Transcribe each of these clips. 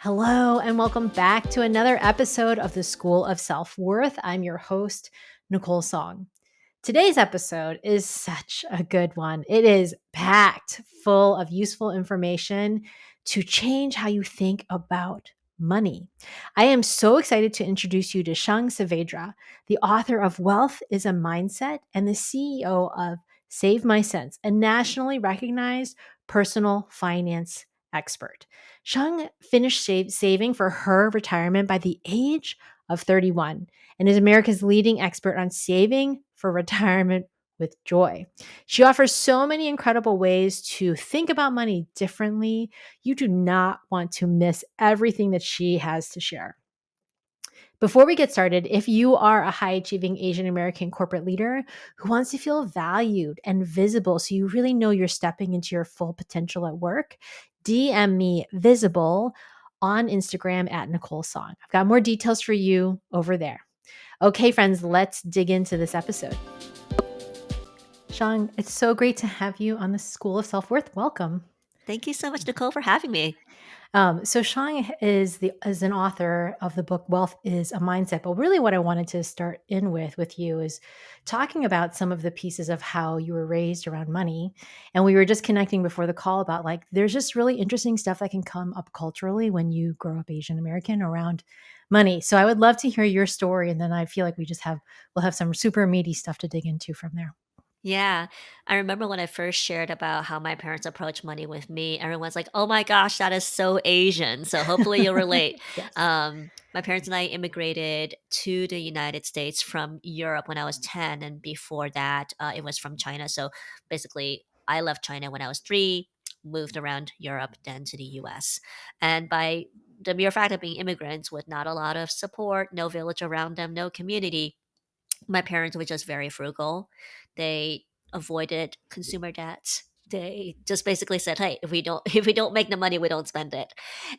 Hello, and welcome back to another episode of the School of Self-Worth. I'm your host, Nicole Song. Today's episode is such a good one. It is packed full of useful information to change how you think about money. I am so excited to introduce you to Shang Saavedra, the author of Wealth is a Mindset and the CEO of Save My Sense, a nationally recognized personal finance expert. Shang finished saving for her retirement by the age of 31 and is America's leading expert on saving for retirement with joy. She offers so many incredible ways to think about money differently. You do not want to miss everything that she has to share. Before we get started, if you are a high achieving Asian American corporate leader who wants to feel valued and visible so you really know you're stepping into your full potential at work, DM me visible on Instagram at Nicole Song. I've got more details for you over there. Okay, friends, let's dig into this episode. Shang, it's so great to have you on the School of Self-Worth. Welcome. Thank you so much, Nicole, for having me. So Shang is an author of the book Wealth is a Mindset. But really what I wanted to start in with you is talking about some of the pieces of how you were raised around money. And we were just connecting before the call about like there's just really interesting stuff that can come up culturally when you grow up Asian American around money. So I would love to hear your story. And then I feel like we'll have some super meaty stuff to dig into from there. Yeah, I remember when I first shared about how my parents approach money with me, everyone's like, "Oh my gosh, that is so Asian." So hopefully you'll relate. Yes. My parents and I immigrated to the United States from Europe when I was 10, and before that, it was from China. So basically, I left China when I was 3, moved around Europe, then to the US. And by the mere fact of being immigrants with not a lot of support, no village around them, no community, my parents were just very frugal. They avoided consumer debts. They just basically said, "Hey, if we don't make the money, we don't spend it."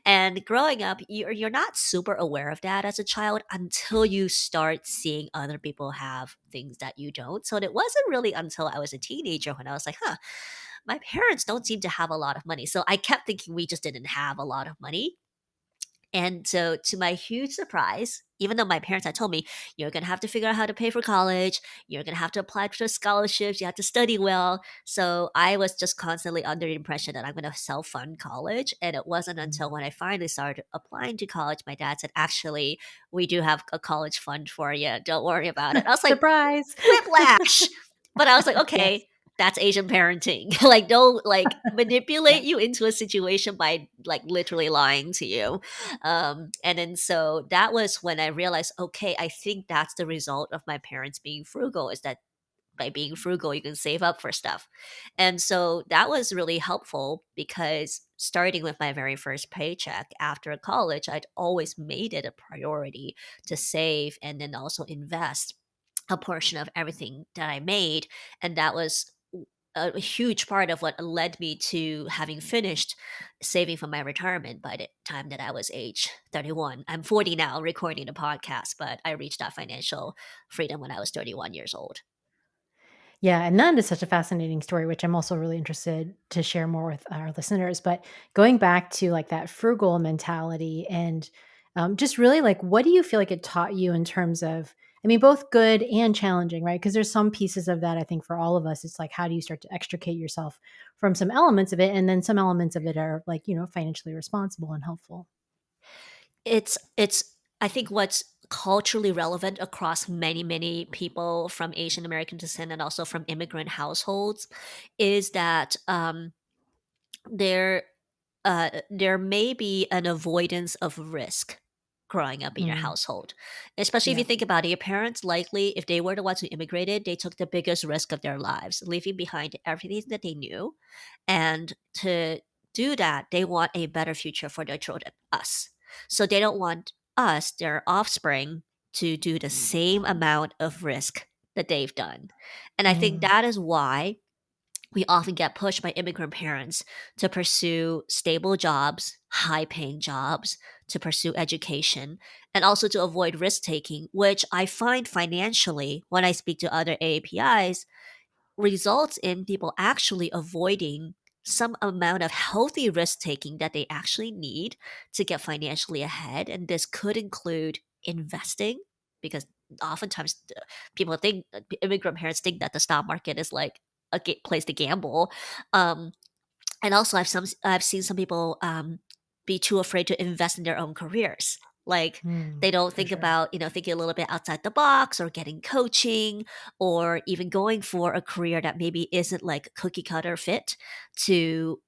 And growing up, you're not super aware of that as a child until you start seeing other people have things that you don't. So it wasn't really until I was a teenager when I was like, "Huh, my parents don't seem to have a lot of money." So I kept thinking we just didn't have a lot of money. And so, to my huge surprise, even though my parents had told me, you're going to have to figure out how to pay for college, you're going to have to apply for scholarships, you have to study well. So, I was just constantly under the impression that I'm going to self fund college. And it wasn't until when I finally started applying to college, my dad said, actually, we do have a college fund for you. Don't worry about it. I was like, Surprise. whiplash. But I was like, Yes. okay, that's Asian parenting. Like, don't like manipulate Yes. you into a situation by like literally lying to you. And then so that was when I realized, okay, I think that's the result of my parents being frugal, is that by being frugal, you can save up for stuff. And so that was really helpful because starting with my very first paycheck after college, I'd always made it a priority to save and then also invest a portion of everything that I made. And that was a huge part of what led me to having finished saving for my retirement by the time that I was age 31. I'm 40 now recording the podcast, but I reached that financial freedom when I was 31 years old. Yeah, and that is such a fascinating story, which I'm also really interested to share more with our listeners. But going back to like that frugal mentality and just really like, what do you feel like it taught you in terms of, I mean, both good and challenging, right? Because there's some pieces of that I think for all of us, it's like, how do you start to extricate yourself from some elements of it? And then some elements of it are like, financially responsible and helpful. It's I think what's culturally relevant across many people from Asian American descent and also from immigrant households is that there there may be an avoidance of risk growing up in your Mm, household. Especially if you yeah. think about it, your parents likely, if they were the ones who immigrated, they took the biggest risk of their lives, leaving behind everything that they knew. And to do that, they want a better future for their children, us. So they don't want us, their offspring, to do the same amount of risk that they've done. And I think Mm, that is why we often get pushed by immigrant parents to pursue stable jobs, high paying jobs, to pursue education, and also to avoid risk taking, which I find financially, when I speak to other AAPIs, results in people actually avoiding some amount of healthy risk taking that they actually need to get financially ahead. And this could include investing, because oftentimes people think, immigrant parents think that the stock market is like a place to gamble. Um, and also I've seen some people be too afraid to invest in their own careers. Like they don't For think sure. about, thinking a little bit outside the box, or getting coaching, or even going for a career that maybe isn't like cookie cutter fit to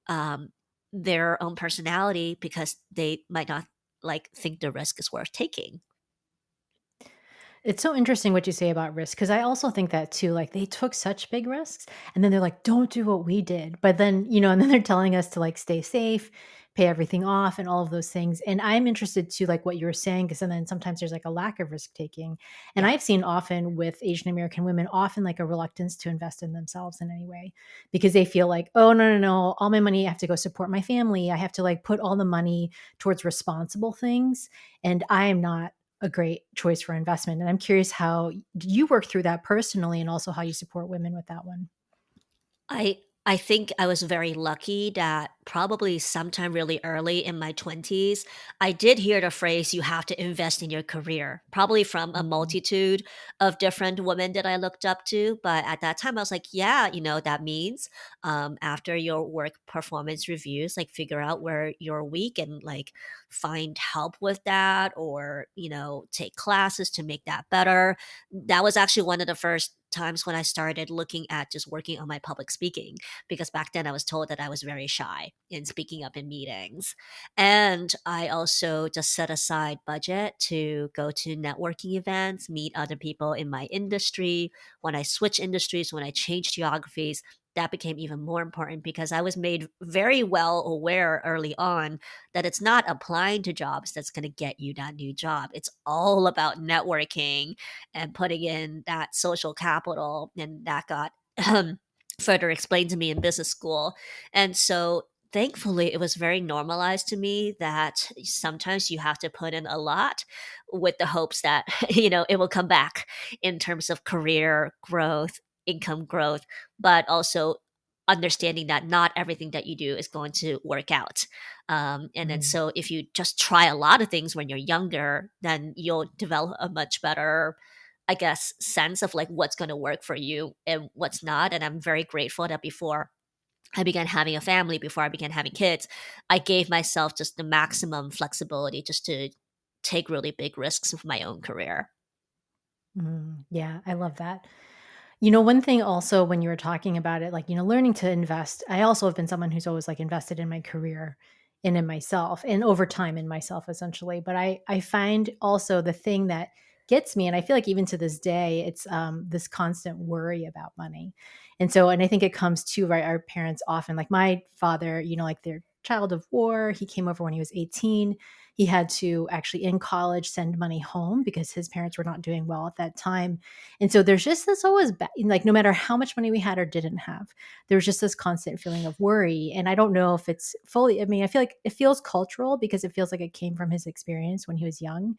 their own personality, because they might not like think the risk is worth taking. It's so interesting what you say about risk because I also think that too. Like they took such big risks and then they're like, don't do what we did. But then, and then they're telling us to like stay safe, pay everything off, and all of those things. And I'm interested to like what you were saying because then sometimes there's like a lack of risk taking. And Yeah. I've seen often with Asian American women, often like a reluctance to invest in themselves in any way because they feel like, oh, no, no, no, all my money, I have to go support my family. I have to like put all the money towards responsible things. And I am not a great choice for investment. And I'm curious how you work through that personally and also how you support women with that one. I think I was very lucky that probably sometime really early in my 20s, I did hear the phrase, you have to invest in your career, probably from a Mhm. multitude of different women that I looked up to. But at that time, I was like, yeah, that means after your work performance reviews, like figure out where you're weak and like find help with that, or, take classes to make that better. That was actually one of the first times when I started looking at just working on my public speaking, because back then I was told that I was very shy in speaking up in meetings. And I also just set aside budget to go to networking events, meet other people in my industry. When I switched industries, when I changed geographies, that became even more important because I was made very well aware early on that it's not applying to jobs that's going to get you that new job. It's all about networking and putting in that social capital. And that got further explained to me in business school. And so thankfully, it was very normalized to me that sometimes you have to put in a lot with the hopes that, it will come back in terms of career growth, income growth, but also understanding that not everything that you do is going to work out. And then Mhm. so if you just try a lot of things when you're younger, then you'll develop a much better, I guess, sense of like what's going to work for you and what's not. And I'm very grateful that before I began having a family, before I began having kids, I gave myself just the maximum flexibility just to take really big risks with my own career. Yeah, I love that. One thing also when you were talking about it, like, learning to invest, I also have been someone who's always like invested in my career and in myself and over time in myself essentially. But I find also the thing that gets me, and I feel like even to this day, it's this constant worry about money. And I think it comes to right, our parents often, like my father, like they're child of war. He came over when he was 18. He had to actually in college send money home because his parents were not doing well at that time, and so there's just this always like no matter how much money we had or didn't have, there's just this constant feeling of worry. And I don't know if it's fully, I mean, I feel like it feels cultural because it feels like it came from his experience when he was young.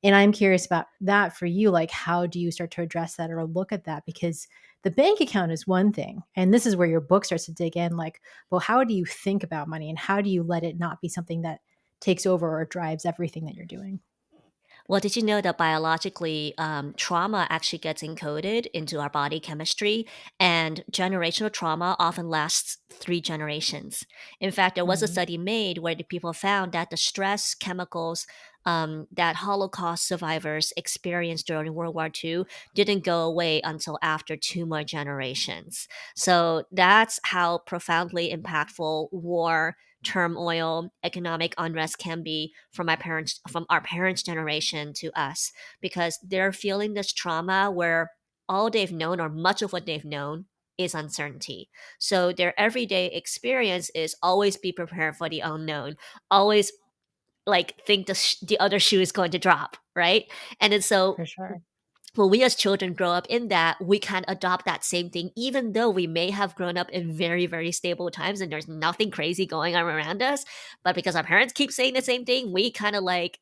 And I'm curious about that for you. Like, how do you start to address that or look at that? Because the bank account is one thing. And this is where your book starts to dig in like, well, how do you think about money and how do you let it not be something that takes over or drives everything that you're doing? Well, did you know that biologically, trauma actually gets encoded into our body chemistry, and generational trauma often lasts 3 generations? In fact, there was a Mhm. study made where the people found that the stress chemicals that Holocaust survivors experienced during World War II didn't go away until after 2 more generations. So that's how profoundly impactful war, turmoil, economic unrest can be from our parents' generation to us, because they're feeling this trauma where all they've known, or much of what they've known, is uncertainty. So their everyday experience is always be prepared for the unknown, always like think the other shoe is going to drop, right? And then so For sure. when we as children grow up in that, we can adopt that same thing, even though we may have grown up in very, very stable times and there's nothing crazy going on around us. But because our parents keep saying the same thing, we kind of like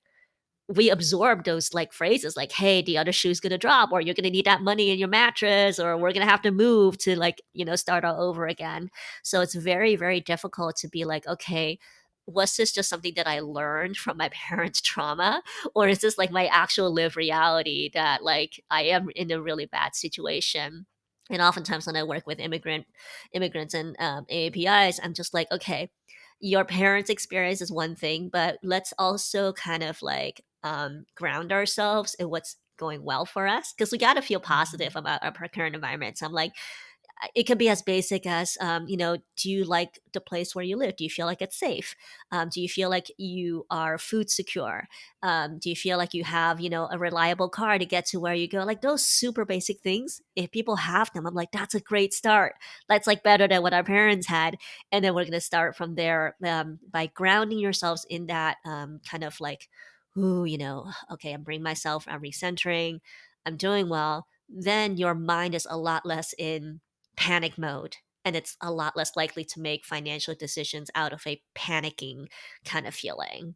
we absorb those like phrases like, hey, the other shoe's gonna drop, or you're gonna need that money in your mattress, or we're gonna have to move to like, start all over again. So it's very, very difficult to be like, okay, was this just something that I learned from my parents' trauma? Or is this like my actual lived reality that like I am in a really bad situation? And oftentimes when I work with immigrants and AAPIs, I'm just like, okay, your parents' experience is one thing, but let's also kind of like ground ourselves in what's going well for us, because we got to feel positive Mhm. about our current environment. So I'm like, it can be as basic as, do you like the place where you live? Do you feel like it's safe? Do you feel like you are food secure? Do you feel like you have, a reliable car to get to where you go? Like those super basic things. If people have them, I'm like, that's a great start. That's like better than what our parents had. And then we're going to start from there, by grounding yourselves in that kind of like, ooh, okay, I'm bringing myself, I'm recentering, I'm doing well. Then your mind is a lot less in panic mode, and it's a lot less likely to make financial decisions out of a panicking kind of feeling.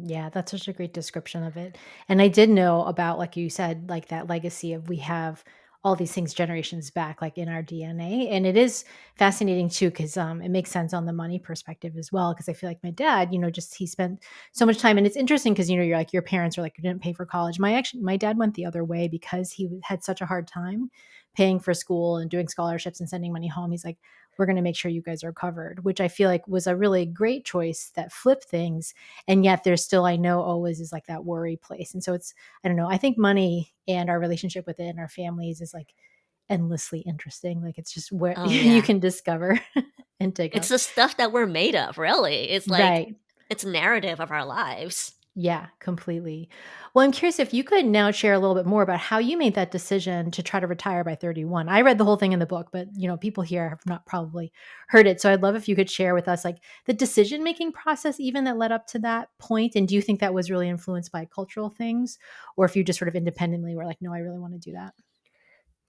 Yeah, that's such a great description of it. And I did know about, like you said, like that legacy of we have all these things generations back, like in our DNA. And it is fascinating too, because it makes sense on the money perspective as well. Because I feel like my dad, just he spent so much time, and it's interesting because you're like your parents are like you didn't pay for college. My dad went the other way because had such a hard time paying for school and doing scholarships and sending money home. He's like, we're going to make sure you guys are covered, which I feel like was a really great choice that flipped things, and yet there's still, I know, always is like that worry place. And so it's, I don't know, I think money and our relationship with it and our families is like endlessly interesting. Like it's just where Oh you yeah. can discover and dig It's up. the stuff that we're made of, really. It's like Right. it's narrative of our lives. Yeah, completely. Well, I'm curious if you could now share a little bit more about how you made that decision to try to retire by 31. I read the whole thing in the book, but people here have not probably heard it. So I'd love if you could share with us like the decision-making process even that led up to that point. And do you think that was really influenced by cultural things, or if you just sort of independently were like, no, I really want to do that?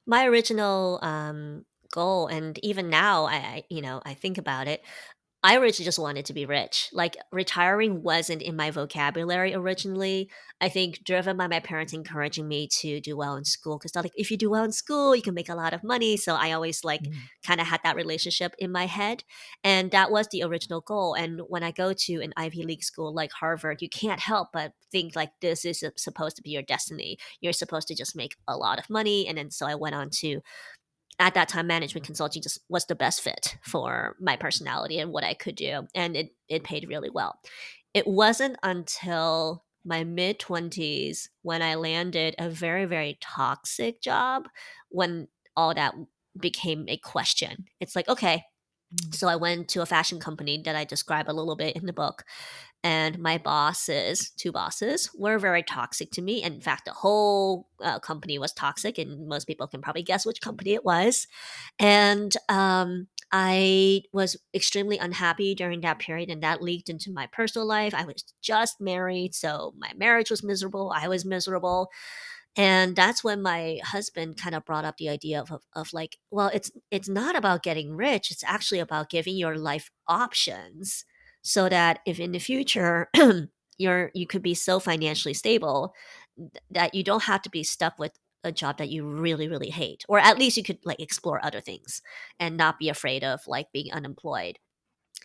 My original goal, and even now I think about it, I originally just wanted to be rich. Like retiring wasn't in my vocabulary originally. I think driven by my parents encouraging me to do well in school, because they're like, if you do well in school, you can make a lot of money. So I always like Mm. kind of had that relationship in my head. And that was the original goal. And when I go to an Ivy League school like Harvard, you can't help but think like this is supposed to be your destiny. You're supposed to just make a lot of money. And then so I went on to, at that time, management consulting just was the best fit for my personality and what I could do, and it paid really well. It wasn't until my mid 20s when I landed a very, very toxic job when all that became a question. It's like, okay, Mm. so I went to a fashion company that I describe a little bit in the book, and my bosses, two bosses, were very toxic to me. In fact, the whole company was toxic, and most people can probably guess which company it was. And I was extremely unhappy during that period, and that leaked into my personal life. I was just married, so my marriage was miserable. I was miserable. And that's when my husband kind of brought up the idea of like, well, it's not about getting rich. It's actually about giving your life options, so that if in the future you could be so financially stable that you don't have to be stuck with a job that you really, really hate, or at least you could like explore other things and not be afraid of like being unemployed.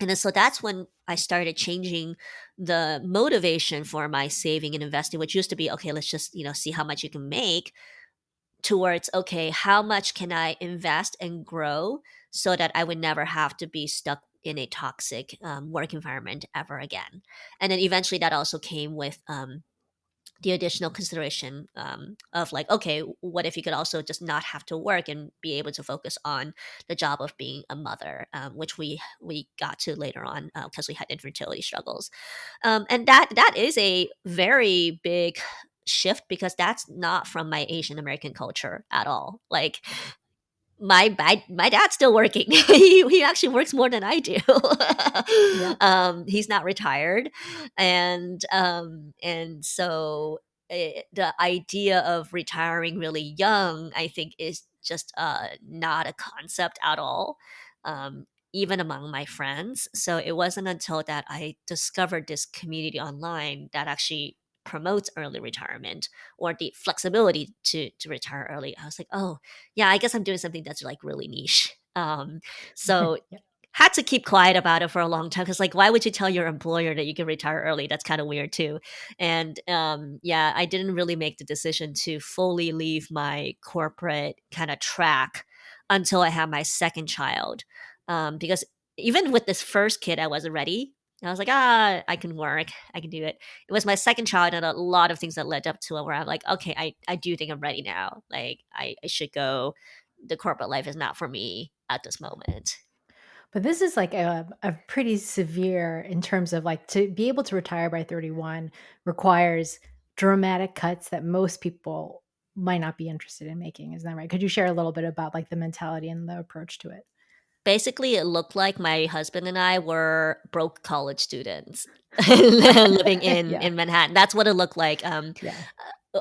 And then so that's when I started changing the motivation for my saving and investing, which used to be, okay, let's just, see how much you can make, towards, okay, how much can I invest and grow so that I would never have to be stuck in a toxic work environment ever again. And then eventually that also came with the additional consideration of like, okay, what if you could also just not have to work and be able to focus on the job of being a mother, which we got to later on because we had infertility struggles, and that is a very big shift, because that's not from my Asian American culture at all. Like my dad's still working. He actually works more than I do. Yeah. He's not retired, and so the idea of retiring really young, I think, is just not a concept at all. Even among my friends. So it wasn't until that I discovered this community online that actually promotes early retirement or the flexibility to retire early. I was like, oh, yeah, I guess I'm doing something that's like really niche. So Yeah. had to keep quiet about it for a long time because like why would you tell your employer that you can retire early? That's kind of weird too. And yeah, I didn't really make the decision to fully leave my corporate kind of track until I had my second child, because even with this first kid I wasn't ready. I was like, I can work, I can do it. It was my second child and a lot of things that led up to it where I'm like, okay, I do think I'm ready now, like I should go. The corporate life is not for me at this moment. But this is like a pretty severe in terms of like to be able to retire by 31 requires dramatic cuts that most people might not be interested in making. Isn't that right? Could you share a little bit about like the mentality and the approach to it? Basically, it looked like my husband and I were broke college students living Yeah. in Manhattan. That's what it looked like. Yeah.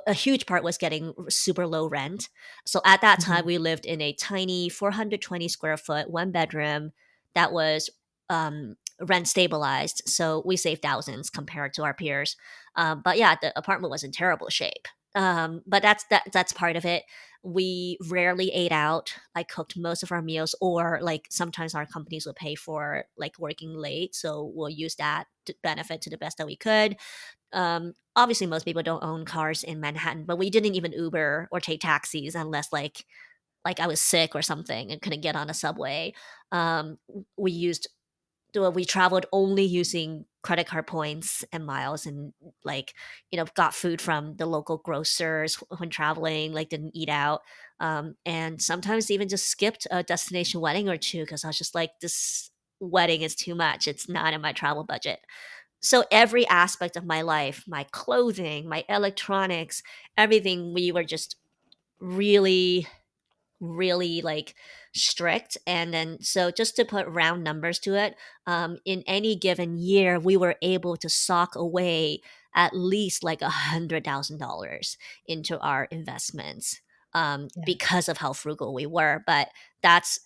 A huge part was getting super low rent. So at that time, Mhm. we lived in a tiny 420 square foot, one bedroom that was rent stabilized. So we saved thousands compared to our peers. But yeah, the apartment was in terrible shape. But that's part of it. We rarely ate out. I cooked most of our meals, or like sometimes our companies would pay for like working late, so we'll use that to benefit to the best that we could. Obviously, most people don't own cars in Manhattan, but we didn't even Uber or take taxis unless like I was sick or something and couldn't get on a subway. We used we traveled only using credit card points and miles, and like got food from the local grocers when traveling, like didn't eat out, and sometimes even just skipped a destination wedding or two because I was just like, this wedding is too much, it's not in my travel budget. So every aspect of my life, my clothing, my electronics, everything, we were just really really like strict. And then so just to put round numbers to it, in any given year we were able to sock away at least like $100,000 into our investments, Yeah. because of how frugal we were. But that's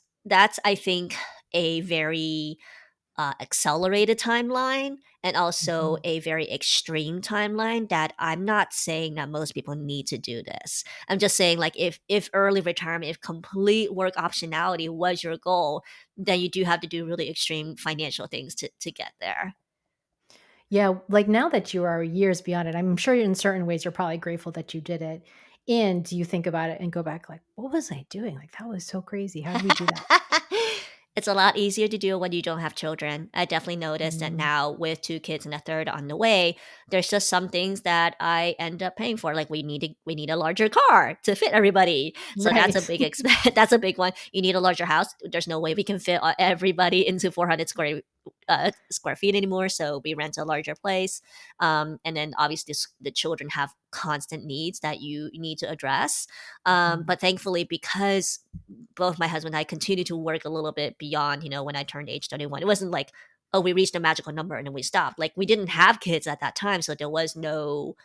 I think a very accelerated timeline, and also Mhm. a very extreme timeline that I'm not saying that most people need to do this. I'm just saying like if early retirement, if complete work optionality was your goal, then you do have to do really extreme financial things to get there. Yeah, like now that you are years beyond it, I'm sure in certain ways you're probably grateful that you did it. And you think about it and go back like, what was I doing? Like that was so crazy. How did we do that? It's a lot easier to do when you don't have children. I definitely noticed that Mm, now with two kids and a third on the way, there's just some things that I end up paying for. Like we need a larger car to fit everybody. So that's a right. big expense. That's a big one. You need a larger house. There's no way we can fit everybody into 400 square feet anymore. So we rent a larger place. And then obviously the children have constant needs that you need to address. Mhm. But thankfully, because both my husband and I continue to work a little bit beyond, when I turned age 21. It wasn't like, oh, we reached a magical number and then we stopped. Like we didn't have kids at that time, so there was no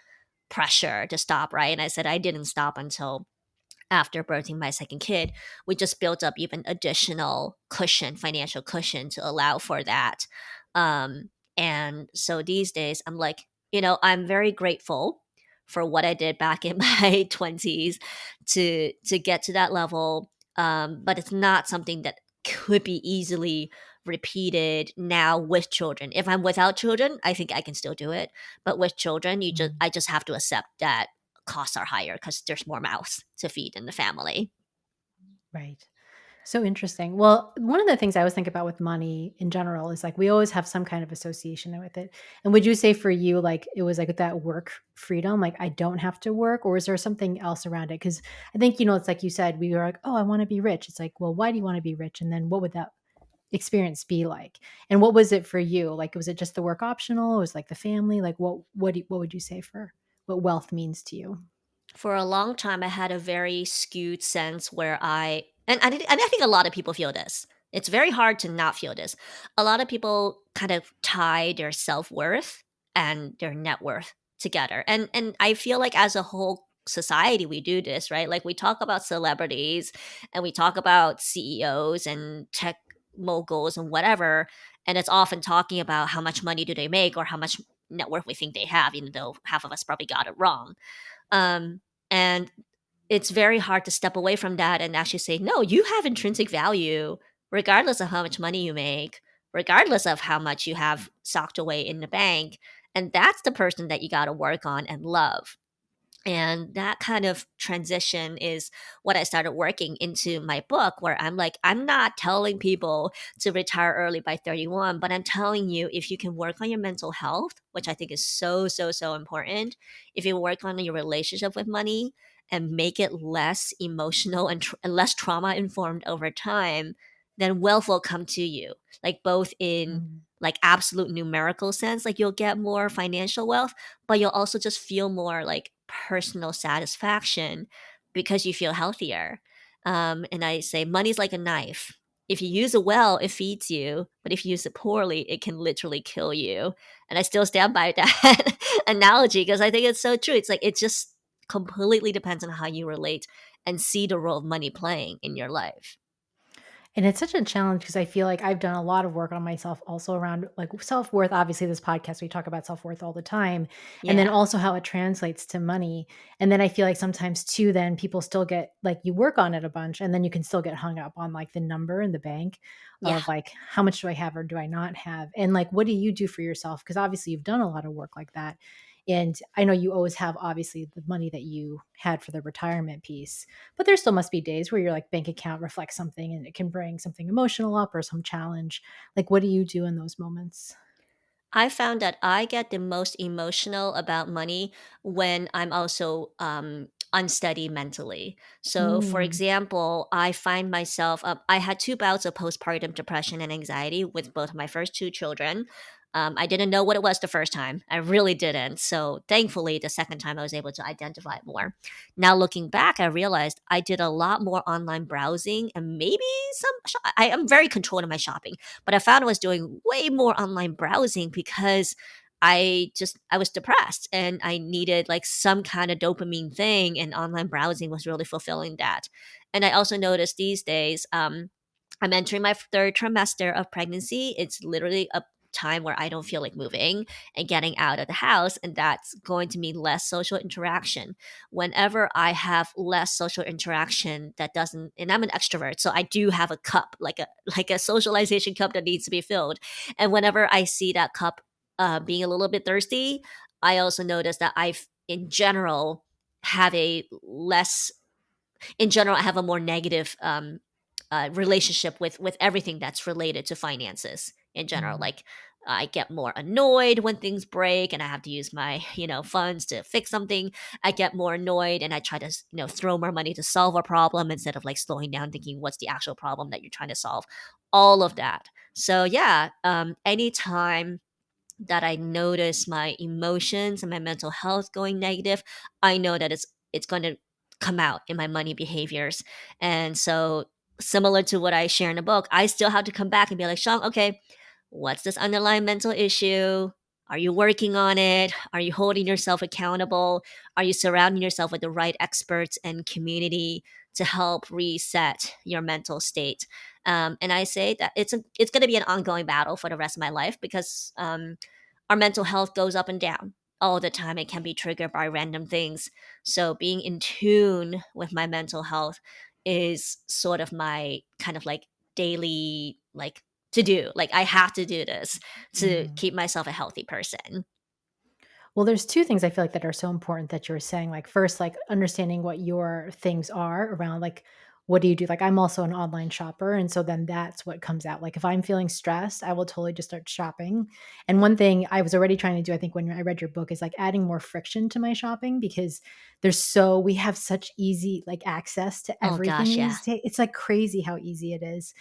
pressure to stop, right? And I said I didn't stop until after birthing my second kid. We just built up even additional cushion, financial cushion to allow for that. And so these days, I'm like, I'm very grateful for what I did back in my 20s to get to that level. But it's not something that could be easily repeated now with children. If I'm without children, I think I can still do it. But with children, Mm, I just have to accept that costs are higher because there's more mouths to feed in the family. right. So interesting. Well, one of the things I always think about with money in general is like we always have some kind of association with it. And would you say for you, like it was like that work freedom, like I don't have to work, or is there something else around it? Because I think, it's like you said, we were like, oh, I want to be rich. It's like, well, why do you want to be rich? And then what would that experience be like? And what was it for you? Like, was it just the work optional? Was like the family? Like, what would you say for what wealth means to you? For a long time, I had a very skewed sense where and I think a lot of people feel this. It's very hard to not feel this. A lot of people kind of tie their self worth and their net worth together, and I feel like as a whole society we do this, right? Like we talk about celebrities and we talk about CEOs and tech moguls and whatever, and it's often talking about how much money do they make or how much net worth we think they have, even though half of us probably got it wrong. Um, and it's very hard to step away from that and actually say, no, you have intrinsic value, regardless of how much money you make, regardless of how much you have socked away in the bank. And that's the person that you got to work on and love. And that kind of transition is what I started working into my book, where I'm like, I'm not telling people to retire early by 31, but I'm telling you, if you can work on your mental health, which I think is so, so, so important, if you work on your relationship with money and make it less emotional and less trauma informed over time, then wealth will come to you, like both in Mm. like absolute numerical sense, like you'll get more financial wealth, but you'll also just feel more like personal satisfaction because you feel healthier. And I say money's like a knife. If you use it well, it feeds you, but if you use it poorly, it can literally kill you. And I still stand by that analogy because I think it's so true. It's like it just completely depends on how you relate and see the role of money playing in your life. And it's such a challenge because I feel like I've done a lot of work on myself also around like self-worth. Obviously, this podcast, we talk about self-worth all the time. And then Yeah. also how it translates to money. And then I feel like sometimes too, then people still get like you work on it a bunch and then you can still get hung up on like the number in the bank Yeah. of like how much do I have or do I not have? And like what do you do for yourself? Because obviously you've done a lot of work like that. And I know you always have obviously the money that you had for the retirement piece, but there still must be days where your like bank account reflects something and it can bring something emotional up or some challenge. Like what do you do in those moments? I found that I get the most emotional about money when I'm also unsteady mentally. So, for Mm. example, I find myself, I had two bouts of postpartum depression and anxiety with both of my first two children. I didn't know what it was the first time. I really didn't. So, thankfully, the second time I was able to identify it more. Now, looking back, I realized I did a lot more online browsing and maybe I am very controlled in my shopping, but I found I was doing way more online browsing because I was depressed and I needed like some kind of dopamine thing, and online browsing was really fulfilling that. And I also noticed these days, I'm entering my third trimester of pregnancy. It's literally a time where I don't feel like moving and getting out of the house, and that's going to mean less social interaction. Whenever I have less social interaction, that doesn't, and I'm an extrovert, so I do have a cup, like a socialization cup that needs to be filled. And whenever I see that cup being a little bit thirsty, I also notice that in general, have a less in general, I have a more negative relationship with everything that's related to finances in general. Mm. Like I get more annoyed when things break and I have to use my funds to fix something. I get more annoyed and I try to throw more money to solve a problem instead of like slowing down, thinking what's the actual problem that you're trying to solve. All of that. So yeah, anytime that I notice my emotions and my mental health going negative, I know that it's going to come out in my money behaviors. And so similar to what I share in the book, I still have to come back and be like, Sean, okay, what's this underlying mental issue? Are you working on it? Are you holding yourself accountable? Are you surrounding yourself with the right experts and community to help reset your mental state? And I say that it's going to be an ongoing battle for the rest of my life because our mental health goes up and down all the time. It can be triggered by random things. So being in tune with my mental health is sort of my kind of like daily like to do. Like I have to do this to Mm. keep myself a healthy person. Well, there's 2 things I feel like that are so important that you were saying, like, first, like, understanding what your things are around, like, what do you do? Like, I'm also an online shopper, and so then that's what comes out. Like, if I'm feeling stressed, I will totally just start shopping, and one thing I was already trying to do, I think, when I read your book is, like, adding more friction to my shopping because we have such easy, like, access to Oh everything gosh, yeah. these days. It's, like, crazy how easy it is.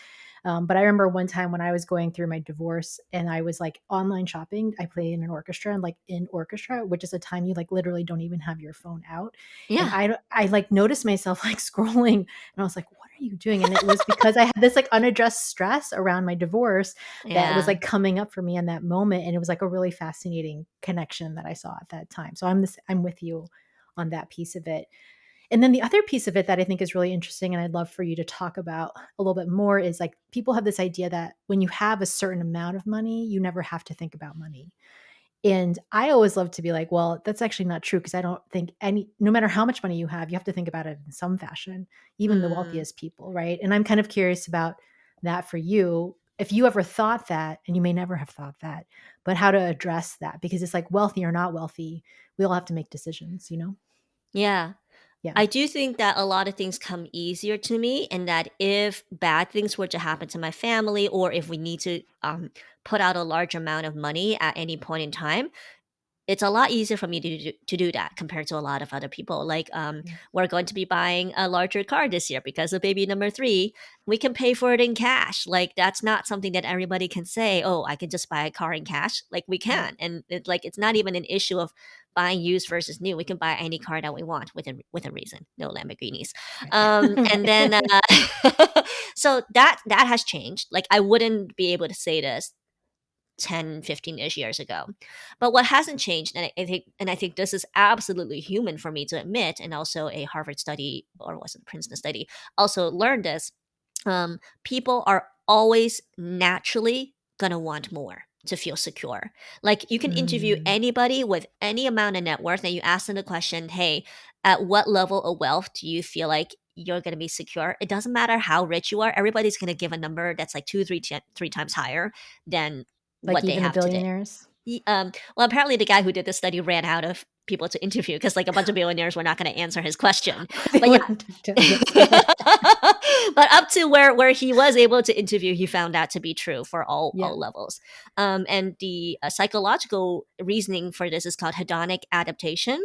But I remember one time when I was going through my divorce and I was like online shopping, I play in an orchestra and like in orchestra, which is a time you like literally don't even have your phone out. And Yeah. I like noticed myself like scrolling and I was like, what are you doing? And it was because I had this like unaddressed stress around my divorce that was Yeah. like coming up for me in that moment. And it was like a really fascinating connection that I saw at that time. So I'm with you on that piece of it. And then the other piece of it that I think is really interesting, and I'd love for you to talk about a little bit more, is like people have this idea that when you have a certain amount of money, you never have to think about money. And I always love to be like, well, that's actually not true because I don't think no matter how much money you have to think about it in some fashion, even the Mm. wealthiest people, right? And I'm kind of curious about that for you. If you ever thought that, and you may never have thought that, but how to address that because it's like wealthy or not wealthy, we all have to make decisions, you know? Yeah. Yeah. I do think that a lot of things come easier to me, and that if bad things were to happen to my family, or if we need to put out a large amount of money at any point in time, it's a lot easier for me to do that compared to a lot of other people. Like, Yeah. we're going to be buying a larger car this year because of baby number three. We can pay for it in cash. Like, that's not something that everybody can say, oh, I can just buy a car in cash. Like, we Right. can. And it's not even an issue of buying used versus new. We can buy any car that we want within reason. No Lamborghinis. Right. And Right. then, so that has changed. Like, I wouldn't be able to say this 10, 15-ish years ago. But what hasn't changed, and I think this is absolutely human for me to admit, and also a Harvard study, or was it Princeton study, also learned this. People are always naturally gonna want more to feel secure. Like, you can interview Mm, anybody with any amount of net worth, and you ask them the question, hey, at what level of wealth do you feel like you're going to be secure? It doesn't matter how rich you are. Everybody's going to give a number that's like three times higher than like what they even the have today. billionaires? Well, apparently the guy who did the study ran out of people to interview because like a bunch of billionaires were not going to answer his question. They But yeah. wouldn't have to. But up to where he was able to interview, he found that to be true for Yeah. all levels. And the psychological reasoning for this is called hedonic adaptation.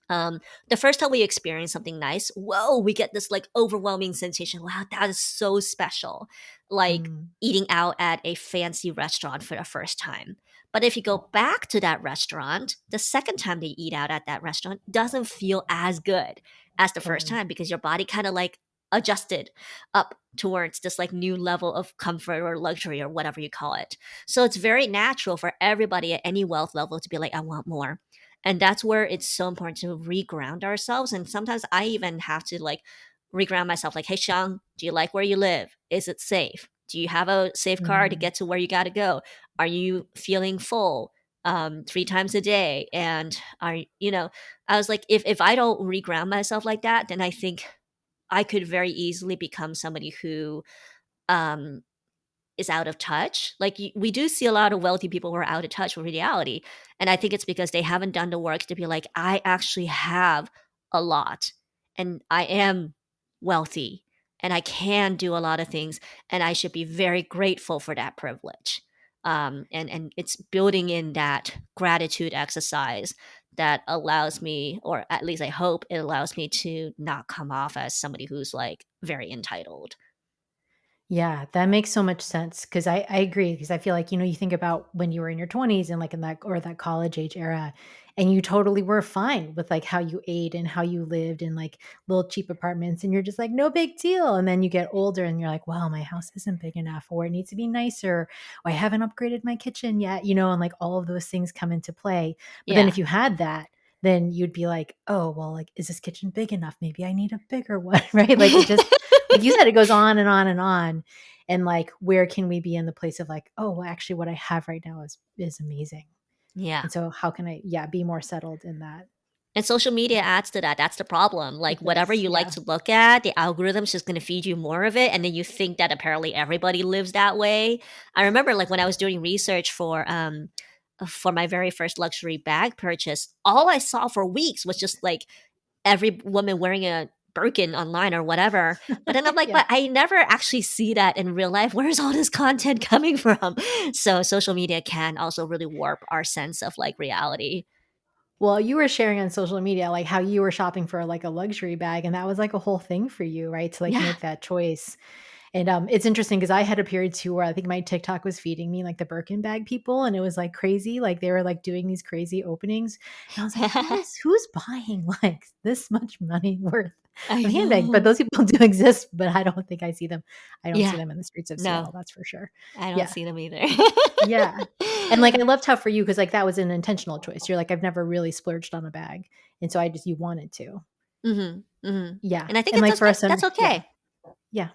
um the first time we experience something nice, whoa, we get this like overwhelming sensation. Wow, that is so special. Like Mm. eating out at a fancy restaurant for the first time. But if you go back to that restaurant, the second time they eat out at that restaurant doesn't feel as good as the first Totally. time, because your body kind of like adjusted up towards this like new level of comfort or luxury or whatever you call it. So it's very natural for everybody at any wealth level to be like, I want more. And that's where it's so important to reground ourselves. And sometimes I even have to like reground myself, like, hey, Shang, do you like where you live? Is it safe? Do you have a safe car to Mm. get to where you got to go? Are you feeling full 3 times a day? And I was like, if I don't reground myself like that, then I think I could very easily become somebody who um, is out of touch. Like, we do see a lot of wealthy people who are out of touch with reality. And I think it's because they haven't done the work to be like, I actually have a lot, and I am wealthy, and I can do a lot of things, and I should be very grateful for that privilege. And it's building in that gratitude exercise that allows me, or at least I hope it allows me, to not come off as somebody who's like very entitled. Yeah, that makes so much sense because I agree because I feel like, you think about when you were in your 20s and like in that or that college age era, and you totally were fine with like how you ate and how you lived in like little cheap apartments and you're just like, no big deal. And then you get older and you're like, well, my house isn't big enough or it needs to be nicer or I haven't upgraded my kitchen yet, and like all of those things come into play. But then if Yeah. you had that, then you'd be like, oh, well, like, is this kitchen big enough? Maybe I need a bigger one, right? Like it just like you said, it goes on and on and on. And like, where can we be in the place of like, oh, well, actually, what I have right now is amazing. Yeah. And so, how can I, yeah, be more settled in that? And social media adds to that. That's the problem. Like, It whatever does, you like yeah. to look at, the algorithm's just going to feed you more of it. And then you think that apparently everybody lives that way. I remember like when I was doing research for my very first luxury bag purchase, all I saw for weeks was just like every woman wearing a Birkin online or whatever. But then I'm like, Yeah. but I never actually see that in real life. Where's all this content coming from? So social media can also really warp our sense of like reality. Well, you were sharing on social media like how you were shopping for like a luxury bag, and that was like a whole thing for you, right? To like Yeah. make that choice. And it's interesting because I had a period too where I think my TikTok was feeding me like the Birkin bag people, and it was like crazy. Like they were like doing these crazy openings, and I was like, who's buying like this much money worth I of handbags? But know. those people do exist, but I don't think I see them. I don't see Yeah. them in the streets of No, Seattle. That's for sure. I don't Yeah, see them either. yeah. And like I loved how for you because like that was an intentional choice. You're like I've never really splurged on a bag, and so I just you wanted to. Mhm, mhm. Yeah, And I think and it's like just for us, that's yeah, okay. yeah,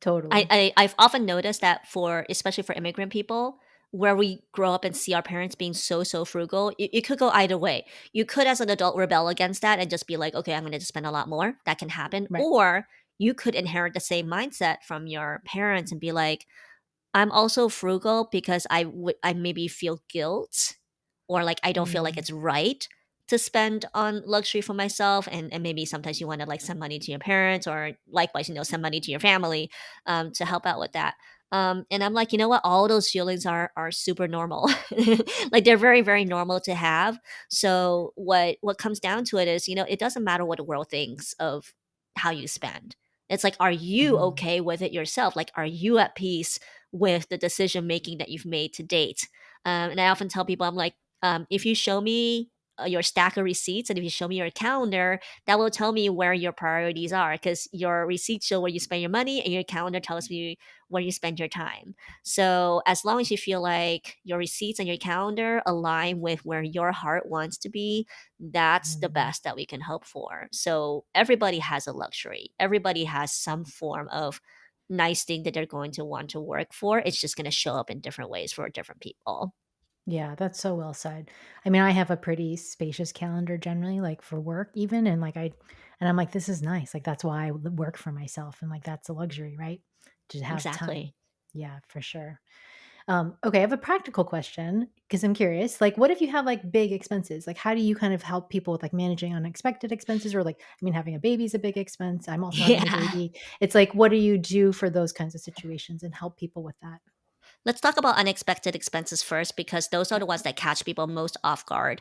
totally. I've often noticed that for especially for immigrant people, where we grow up and see our parents being so frugal, it could go either way. You could, as an adult, rebel against that and just be like, okay, I'm going to spend a lot more. That can happen. Right. Or you could inherit the same mindset from your parents and be like, I'm also frugal because I maybe feel guilt, or like I don't feel like Mm, it's right to spend on luxury for myself, and maybe sometimes you want to like send money to your parents, or likewise, send money to your family, to help out with that. And I'm like, you know what? All those feelings are super normal. Like they're very normal to have. So what comes down to it is, it doesn't matter what the world thinks of how you spend. It's like, are you mhm, okay with it yourself? Like, are you at peace with the decision making that you've made to date? And I often tell people, I'm like, if you show me your stack of receipts, and if you show me your calendar, that will tell me where your priorities are, because your receipts show where you spend your money and your calendar tells me where you spend your time. So as long as you feel like your receipts and your calendar align with where your heart wants to be, that's the mhm. best that we can hope for. So everybody has a luxury. Everybody has some form of nice thing that they're going to want to work for. It's just going to show up in different ways for different people. Yeah, that's so well said. I mean, I have a pretty spacious calendar generally, like for work even, and I'm like, this is nice. Like that's why I work for myself, and like that's a luxury, right? To have time. Exactly. Yeah, for sure. Okay, I have a practical question because I'm curious. Like, what if you have like big expenses? Like, how do you kind of help people with like managing unexpected expenses? Or like, I mean, having a baby is a big expense. I'm also having a Yeah. baby. It's like, what do you do for those kinds of situations and help people with that? Let's talk about unexpected expenses first, because those are Yeah, the ones that catch people most off guard.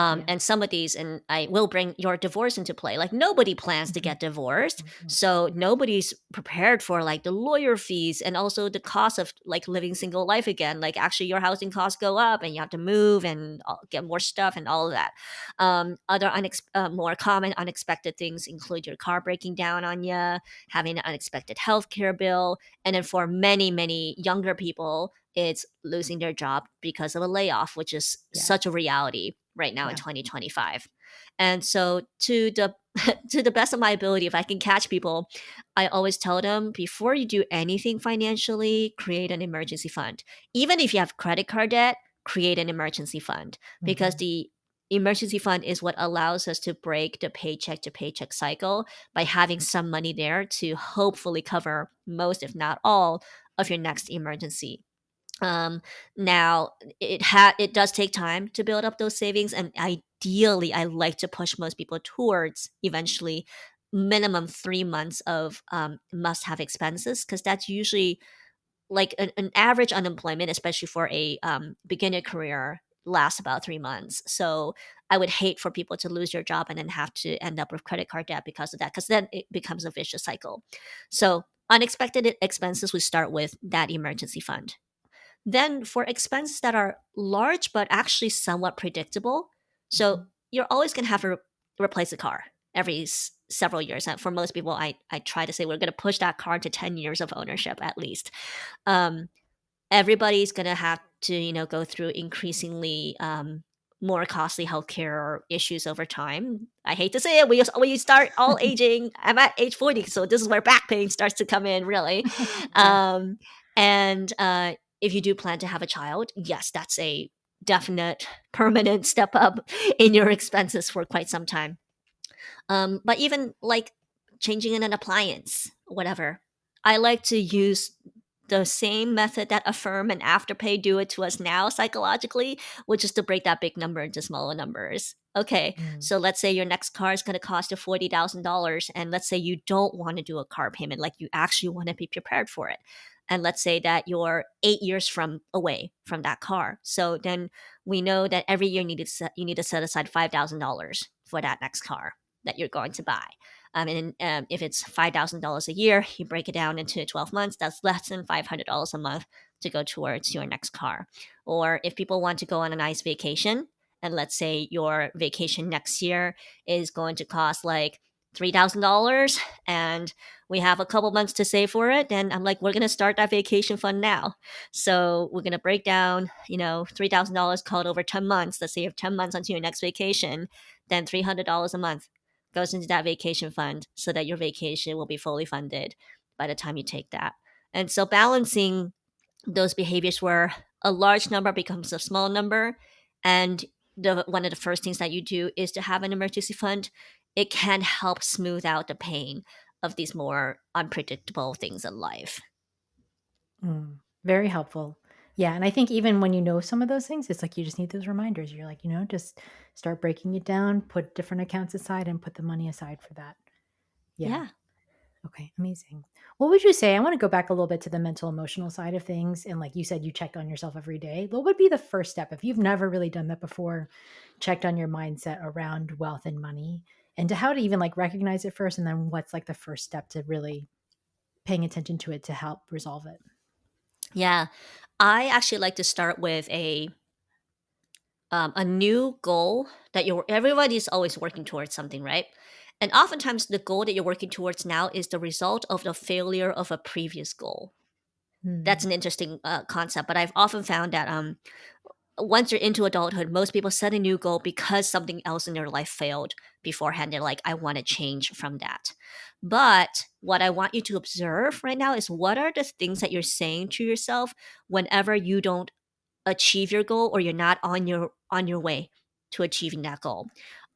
yeah. And some of these, and I will bring your divorce into play. Like nobody plans to Mhm, get divorced, mhm, so nobody's prepared for like the lawyer fees and also the cost of like living single life again. Like actually, your housing costs go up, and you have to move and get more stuff and all of that. Other more common unexpected things include your car breaking down on you, having an unexpected healthcare bill, and then for many younger people, it's losing their job because of a layoff, which is yeah, such a reality right now in yeah. 2025. And so to the to the best of my ability, if I can catch people, I always tell them, before you do anything financially, create an emergency fund. Even if you have credit card debt, create an emergency fund, because Mhm, the emergency fund is what allows us to break the paycheck to paycheck cycle by having some money there to hopefully cover most, if not all, of your next emergency. Now it does take time to build up those savings, and ideally, I like to push most people towards eventually minimum 3 months of must have expenses, because that's usually like an average unemployment, especially for a beginner career, lasts about 3 months. So I would hate for people to lose their job and then have to end up with credit card debt because of that, because then it becomes a vicious cycle. So unexpected expenses, we start with that emergency fund. Then for expenses that are large but actually somewhat predictable, so mhm. you're always going to have to replace a car every several years. And for most people, I try to say we're going to push that car to 10 years of ownership at least. Um, Everybody's going to have to, go through increasingly more costly healthcare issues over time. I hate to say it, we start all aging. I'm at age 40, so this is where back pain starts to come in, really. Yeah. Um, and if you do plan to have a child, yes, that's a definite permanent step up in your expenses for quite some time. But even like changing in an appliance, whatever, I like to use the same method that Affirm and Afterpay do it to us now psychologically, which is to break that big number into smaller numbers. Okay, Mm, so let's say your next car is going to cost you $40,000, and let's say you don't want to do a car payment, like you actually want to be prepared for it. And let's say that you're 8 years from away from that car. So then we know that every year you need to set aside $5,000 for that next car that you're going to buy. And if it's $5,000 a year, you break it down into 12 months, that's less than $500 a month to go towards your next car. Or if people want to go on a nice vacation, and let's say your vacation next year is going to cost like $3,000, and we have a couple months to save for it, then I'm like, we're going to start that vacation fund now. So we're going to break down, $3,000 called over 10 months. Let's say you have 10 months until your next vacation, then $300 a month goes into that vacation fund so that your vacation will be fully funded by the time you take that. And so balancing those behaviors where a large number becomes a small number, and one of the first things that you do is to have an emergency fund, it can help smooth out the pain of these more unpredictable things in life. Very helpful. Yeah, and I think even when you know some of those things, it's like you just need those reminders. You're like, just start breaking it down, put different accounts aside, and put the money aside for that. Yeah. Yeah. Okay, amazing. What would you say? I want to go back a little bit to the mental emotional side of things. And like you said, you check on yourself every day. What would be the first step if you've never really done that before, checked on your mindset around wealth and money, and to how to even like recognize it first? And then what's like the first step to really paying attention to it to help resolve it? Yeah. I actually like to start with a new goal that everybody's always working towards something, right? And oftentimes the goal that you're working towards now is the result of the failure of a previous goal. That's Hmm. an interesting concept, but I've often found that once you're into adulthood, most people set a new goal because something else in their life failed beforehand. They're like, I want to change from that. But what I want you to observe right now is, what are the things that you're saying to yourself whenever you don't achieve your goal, or you're not on your way to achieving that goal?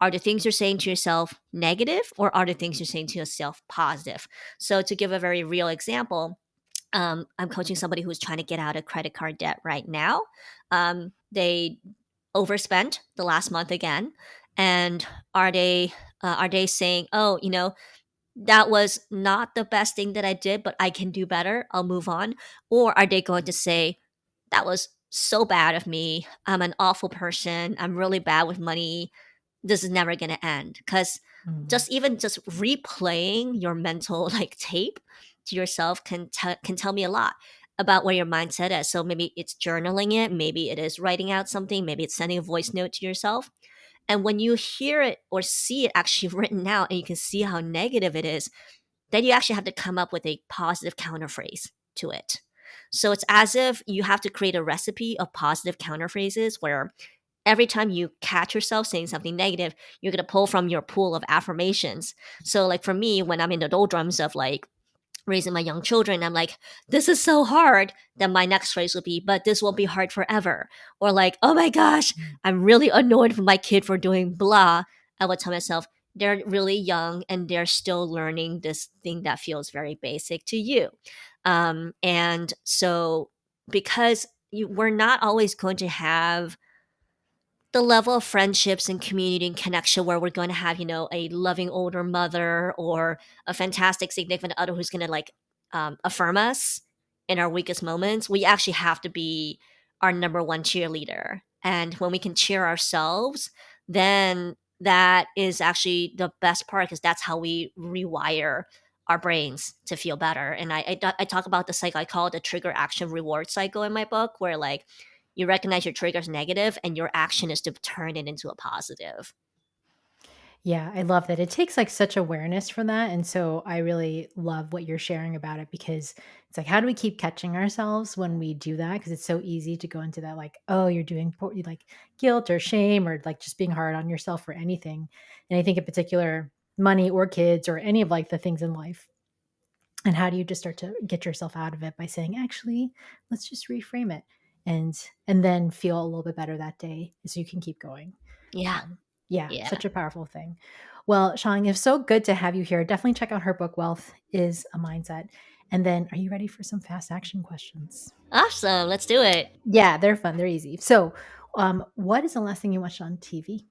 Are the things you're saying to yourself negative, or are the things you're saying to yourself positive? So to give a very real example, I'm coaching somebody who's trying to get out of credit card debt right now. They overspent the last month again, and are they saying, oh, that was not the best thing that I did, but I can do better, I'll move on? Or are they going to say, that was so bad of me, I'm an awful person, I'm really bad with money, this is never going to end? Because Mm. just replaying your mental like tape to yourself can tell me a lot about where your mindset is. So maybe it's journaling it, maybe it is writing out something, maybe it's sending a voice note to yourself. And when you hear it or see it actually written out, and you can see how negative it is, then you actually have to come up with a positive counterphrase to it. So it's as if you have to create a recipe of positive counterphrases, where every time you catch yourself saying something negative, you're going to pull from your pool of affirmations. So, like for me, when I'm in the doldrums of like raising my young children, I'm like, this is so hard. Then my next phrase will be, but this won't be hard forever. Or like, oh my gosh, I'm really annoyed with my kid for doing blah. I would tell myself, they're really young and they're still learning this thing that feels very basic to you. And so, because we're not always going to have the level of friendships and community and connection where we're going to have, a loving older mother or a fantastic significant other who's going to like affirm us in our weakest moments. We actually have to be our number one cheerleader. And when we can cheer ourselves, then that is actually the best part, because that's how we rewire our brains to feel better. And I talk about the cycle, I call it the trigger action reward cycle in my book, where like you recognize your trigger is negative and your action is to turn it into a positive. Yeah, I love that. It takes like such awareness for that. And so I really love what you're sharing about it because it's like, how do we keep catching ourselves when we do that? Because it's so easy to go into that, like, oh, you're doing like guilt or shame or like just being hard on yourself for anything. And I think in particular, money or kids or any of like the things in life. And how do you just start to get yourself out of it by saying, actually, let's just reframe it and then feel a little bit better that day so you can keep going. Yeah. Yeah, Yeah. such a powerful thing. Well, Shang, it's so good to have you here. Definitely check out her book, Wealth is a Mindset. And then, are you ready for some fast action questions? Awesome. Let's do it. Yeah, they're fun. They're easy. So, what is the last thing you watched on TV?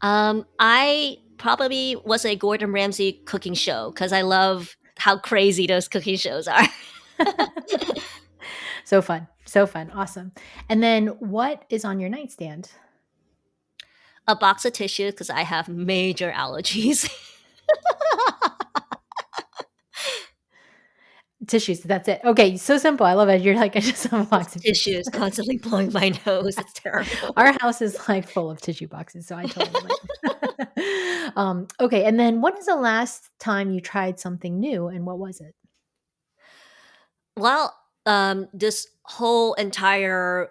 I probably was a Gordon Ramsay cooking show because I love how crazy those cooking shows are. So fun. So fun. Awesome. And then, what is on your nightstand? A box of tissue because I have major allergies. Tissues. That's it. Okay. So simple. I love it. You're like, I just have a box of Tissue tissues. is constantly blowing my nose. It's terrible. Our house is like full of tissue boxes. So I totally relate. Okay. And then, when is the last time you tried something new and what was it? Well, this whole entire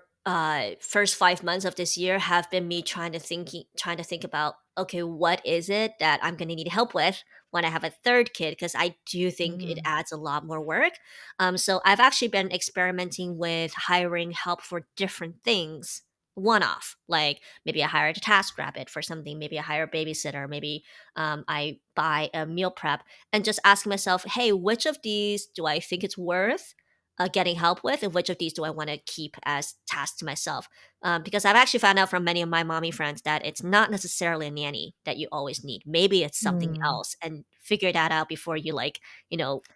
first 5 months of this year have been me trying to think about, okay, what is it that I'm going to need help with when I have a third kid, because I do think it Mm. adds a lot more work. So I've actually been experimenting with hiring help for different things, one off, like maybe I hired a task rabbit for something, maybe I hire a babysitter, maybe I buy a meal prep, and just ask myself, hey, which of these do I think it's worth getting help with, and which of these do I want to keep as tasks to myself? Because I've actually found out from many of my mommy friends that it's not necessarily a nanny that you always need. Maybe it's something Mm. else, and figure that out before you, like,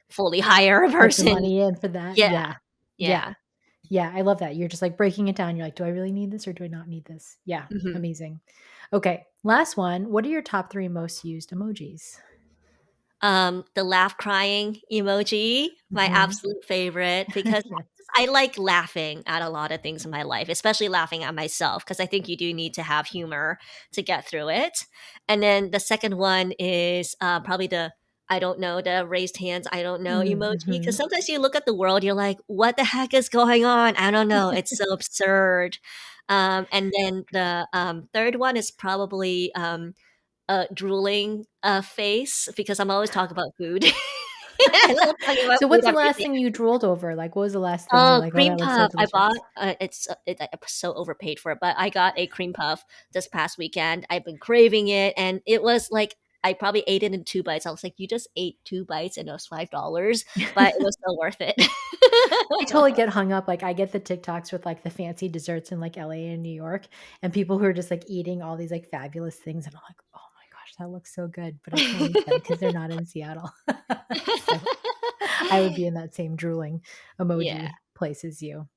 fully hire a Put the person. money in for that. Yeah, Yeah. yeah. Yeah. Yeah, I love that. You're just, like, breaking it down. You're like, "Do I really need this or do I not need this?" Yeah, Mhm. amazing. Okay, last one. What are your top 3 most used emojis? The laugh crying emoji, my Mhm. absolute favorite, because Yes. I like laughing at a lot of things in my life, especially laughing at myself, because I think you do need to have humor to get through it. And then the second one is probably the I don't know, the raised hands, I don't know Mm, emoji. Because mhm. sometimes you look at the world, you're like, what the heck is going on? I don't know. It's so absurd. And then the third one is probably drooling, face, because I'm always talking about food. I love talking about So food what's the last everything. thing you drooled over? Like, what was the last thing you're Oh, like, "Oh, cream that looks so puff. I bought, delicious?" I'm so overpaid for it, but I got a cream puff this past weekend. I've been craving it, and it was like I probably ate it in 2 bites. I was like, "You just ate 2 bites and it was $5," but it was so worth it. I totally get hung up, like, I get the TikToks with, like, the fancy desserts in, like, LA and New York, and people who are just, like, eating all these, like, fabulous things, and I'm like, "Oh my gosh, that looks so good," but I can't eat them because 'cause they're not in Seattle. So, I would be in that same drooling Yeah. emoji place as you.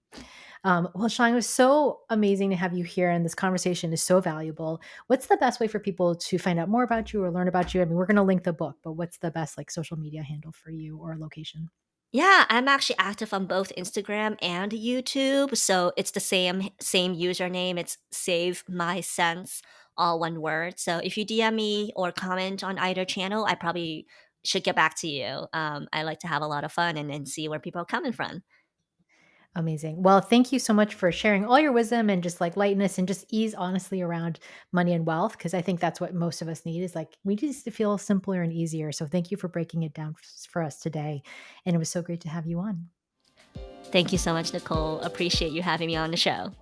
Well, Sean, it was so amazing to have you here, and this conversation is so valuable. What's the best way for people to find out more about you or learn about you? I mean, we're gonna link the book, but what's the best, like, social media handle for you or location? Yeah, I'm actually active on both Instagram and YouTube, so it's the same username. It's Save My Sense, all one word. So if you DM me or comment on either channel, I probably should get back to you. I like to have a lot of fun and see where people are coming from. Amazing. Well, thank you so much for sharing all your wisdom and just like lightness and just ease honestly around money and wealth. Cause I think that's what most of us need is like we just to feel simpler and easier. So thank you for breaking it down for us today. And it was so great to have you on. Thank you so much, Nicole. Appreciate you having me on the show.